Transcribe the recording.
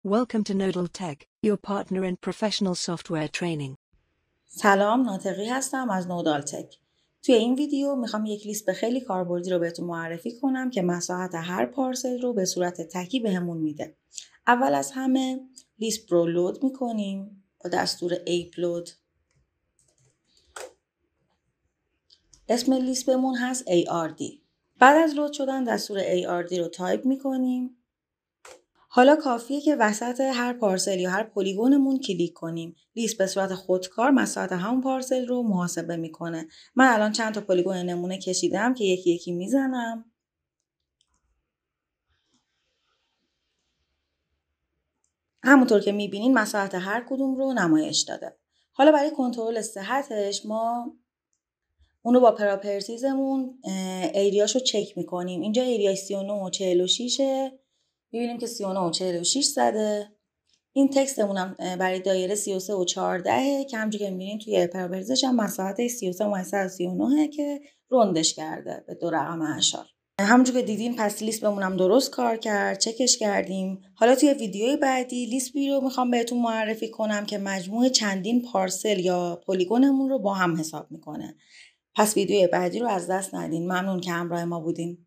Welcome to Nodal Tech, your partner in professional software training. سلام، ناطقی هستم از نودال تک. توی این ویدیو میخوام یک لیست خیلی کاربردی رو بهتون معرفی کنم که مساحت هر پارسل رو به صورت تکی بهمون میده. اول از همه لیست رو لود میکنیم با دستور apeload. اسم لیست بمون هست ARD. بعد از لود شدن دستور ARD رو تایپ میکنیم. حالا کافیه که وسط هر پارسل یا هر پلیگونمون کلیک کنیم. لیست به صورت خودکار مساحت همون پارسل رو محاسبه میکنه. من الان چند تا پلیگون نمونه کشیدم که یکی یکی میزنم. همونطور که میبینین مساحت هر کدوم رو نمایش داده. حالا برای کنترل صحتش ما اون رو با پراپرتیزمون ایریاشو چک میکنیم. اینجا ایریاش 39 و 46 میبینیم که 39 و 46 زده. این تکستمون هم برای دایره 33 و 14 که همونجوری که می‌بینید توی پراپرتیزش هم مساحت 33 و 139 که روندش کرده به دو رقم اعشار. همونجوری که دیدین پس لیست هم درست کار کرد، چکش کردیم. حالا توی ویدیوی بعدی لیست بی رو میخوام بهتون معرفی کنم که مجموع چندین پارسل یا پلیگونمون رو با هم حساب میکنه. پس ویدیوی بعدی رو از دست ندین. ممنون که همراه ما بودین.